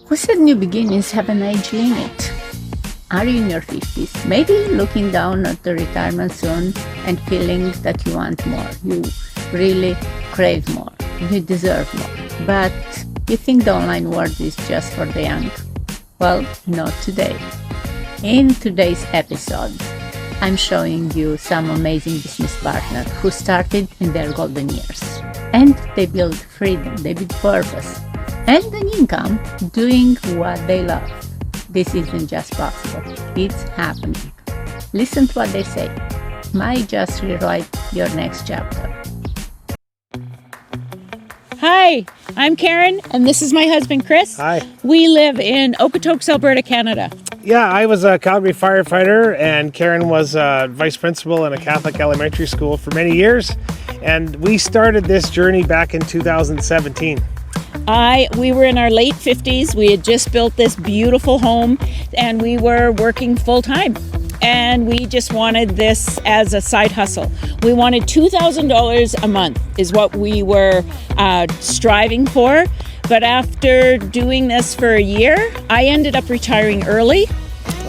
Who said new beginnings have an age limit? Are you in your 50s? Maybe looking down at the retirement soon and feeling that you want more. You really crave more. You deserve more. But you think the online world is just for the young? Well, not today. In today's episode, I'm showing you some amazing business partners who started in their golden years. And they build freedom, they build purpose, and an income doing what they love. This isn't just possible, it's happening. Listen to what they say. Might just rewrite your next chapter. Hi, I'm Karen, and this is my husband, Chris. Hi. We live in Okotoks, Alberta, Canada. Yeah, I was a Calgary firefighter, and Karen was a vice principal in a Catholic elementary school for many years. And we started this journey back in 2017. We were in our late 50s. We had just built this beautiful home, and we were working full time. And we just wanted this as a side hustle. We wanted $2,000 a month is what we were striving for. But after doing this for a year, I ended up retiring early.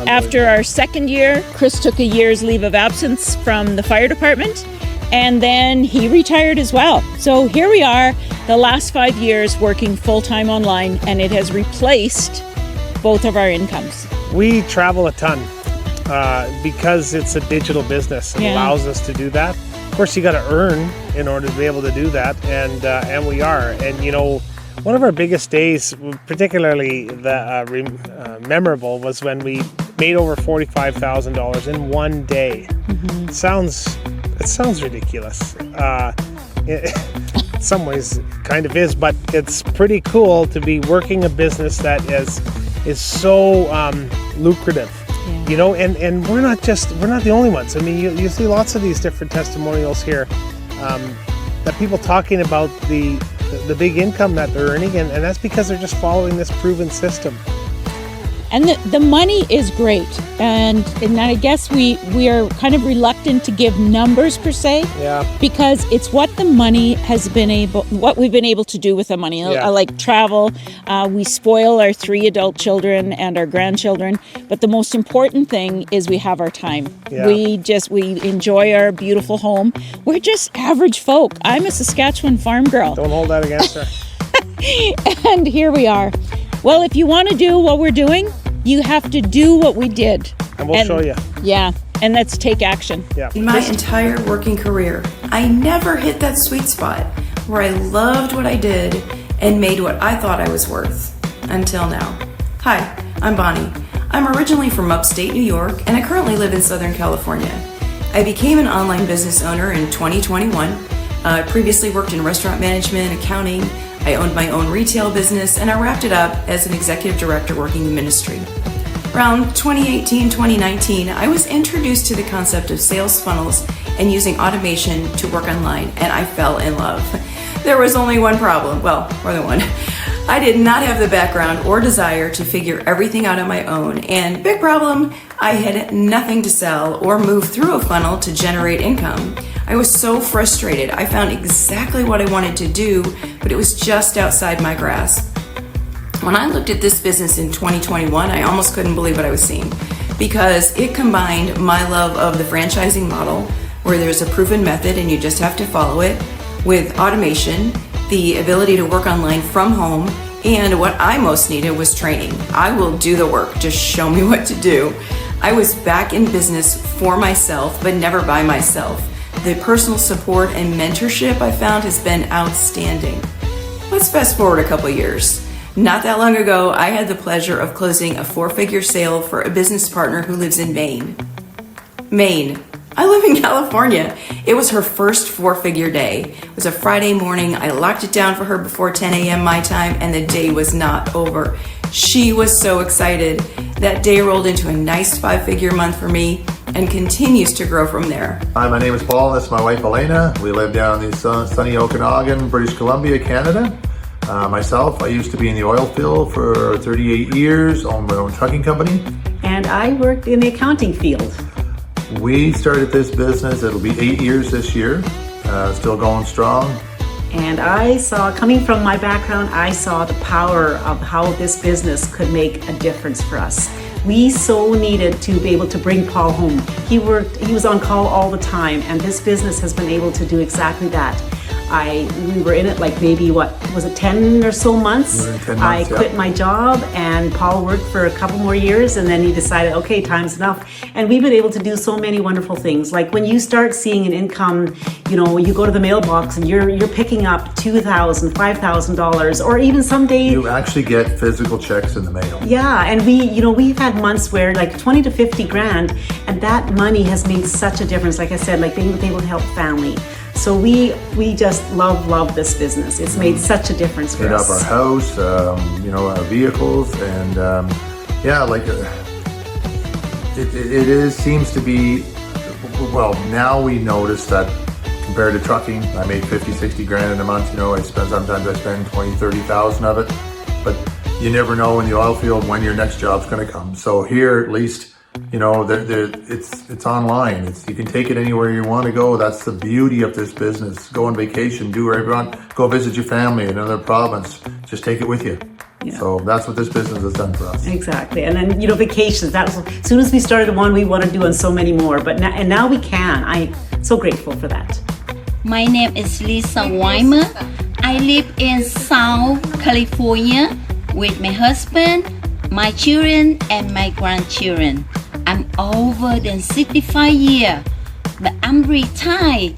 After our second year, Chris took a year's leave of absence from the fire department, and then he retired as well. So here we are, the last 5 years working full-time online, and it has replaced both of our incomes. We travel a ton because it's a digital business. It allows us to do that. Of course, you got to earn in order to be able to do that, and we are. And you know, one of our biggest days, particularly memorable, was when we made over $45,000 in one day. Mm-hmm. It sounds ridiculous. In some ways, it kind of is, but it's pretty cool to be working a business that is so lucrative. Yeah. You know, and we're not the only ones. I mean, you see lots of these different testimonials here that people talking about the big income that they're earning, and that's because they're just following this proven system. And the money is great, and I guess we are kind of reluctant to give numbers per se, because it's what we've been able to do with the money. Like travel, we spoil our 3 adult children and our grandchildren, but the most important thing is we have our time. Yeah. We enjoy our beautiful home. We're just average folk. I'm a Saskatchewan farm girl. Don't hold that against her. And here we are. Well, if you want to do what we're doing, you have to do what we did. And we'll show you. Yeah, and let's take action. Yeah. In my entire working career, I never hit that sweet spot where I loved what I did and made what I thought I was worth. Until now. Hi, I'm Bonnie. I'm originally from upstate New York, and I currently live in Southern California. I became an online business owner in 2021. I previously worked in restaurant management, accounting. I owned my own retail business, and I wrapped it up as an executive director working in ministry. Around 2018, 2019, I was introduced to the concept of sales funnels and using automation to work online, and I fell in love. There was only one problem, well, more than one. I did not have the background or desire to figure everything out on my own, and big problem, I had nothing to sell or move through a funnel to generate income. I was so frustrated. I found exactly what I wanted to do, but it was just outside my grasp. When I looked at this business in 2021, I almost couldn't believe what I was seeing, because it combined my love of the franchising model, where there's a proven method and you just have to follow it, with automation, the ability to work online from home, and what I most needed was training. I will do the work, just show me what to do. I was back in business for myself, but never by myself. The personal support and mentorship I found has been outstanding. Let's fast forward a couple years. Not that long ago, I had the pleasure of closing a 4-figure sale for a business partner who lives in Maine. I live in California. It was her first 4-figure day. It was a Friday morning. I locked it down for her before 10 a.m. my time, and the day was not over. She was so excited. That day rolled into a nice 5-figure month for me and continues to grow from there. Hi, my name is Paul, and this is my wife Elena. We live down in sunny Okanagan, British Columbia, Canada. Myself, I used to be in the oil field for 38 years, owned my own trucking company. And I worked in the accounting field. We started this business, it'll be 8 years this year, still going strong. And I saw, coming from my background, I saw the power of how this business could make a difference for us. We so needed to be able to bring Paul home. He was on call all the time, and this business has been able to do exactly that. We were in it like maybe, what was it, 10 or so months? We were in 10 I months, quit yeah. my job, and Paul worked for a couple more years, and then he decided, okay, time's enough. And we've been able to do so many wonderful things. Like when you start seeing an income, you know, you go to the mailbox and you're picking up $2,000, $5,000, or even some days. You actually get physical checks in the mail. Yeah, and we've had months where like 20 to 50 grand, and that money has made such a difference. Like I said, like being able to help family. So we just love this business. It's made such a difference for Paid us. off our house, you know, our vehicles, and yeah, like it seems to be, well, now we notice that compared to trucking, I make 50, 60 grand in a month, you know, sometimes I spend 20, 30,000 of it, but you never know in the oil field when your next job's gonna come. So here, at least, you know, it's online. You can take it anywhere you want to go. That's the beauty of this business. Go on vacation, do wherever you want. Go visit your family in another province. Just take it with you. Yeah. So that's what this business has done for us. Exactly. And then, you know, vacations. That was, as soon as we started one, we want to do on so many more. But now we can. I'm so grateful for that. My name is Lisa Weimer. I live in South California with my husband, my children, and my grandchildren. I'm over than 65 years, but I'm retired.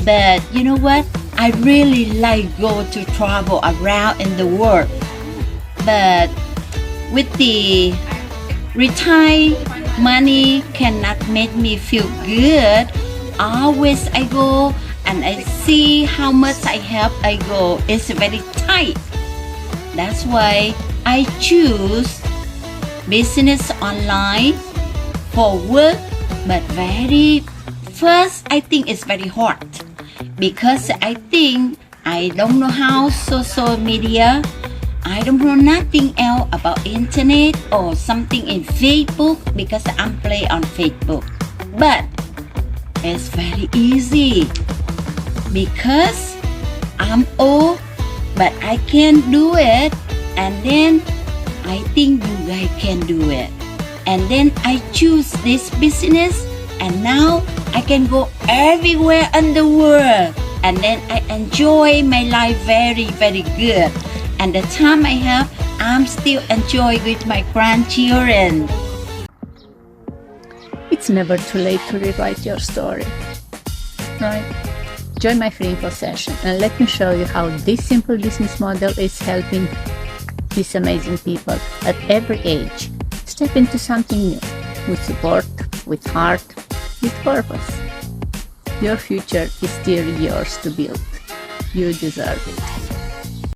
But you know what? I really like go to travel around in the world. But with the retired money cannot make me feel good. Always I go and I see how much I have. I go. It's very tight. That's why I choose business online for work, but first I think it's very hard because I think I don't know how social media, I don't know nothing else about internet or something in Facebook because I'm play on Facebook, but it's very easy because I'm old, but I can do it, and then I think you guys can do it. And then I choose this business, and now I can go everywhere in the world, and then I enjoy my life very, very good. And the time I have, I'm still enjoy with my grandchildren. It's never too late to rewrite your story, right? Join my free info session and let me show you how this simple business model is helping these amazing people at every age step into something new, with support, with heart, with purpose. Your future is still yours to build. You deserve it.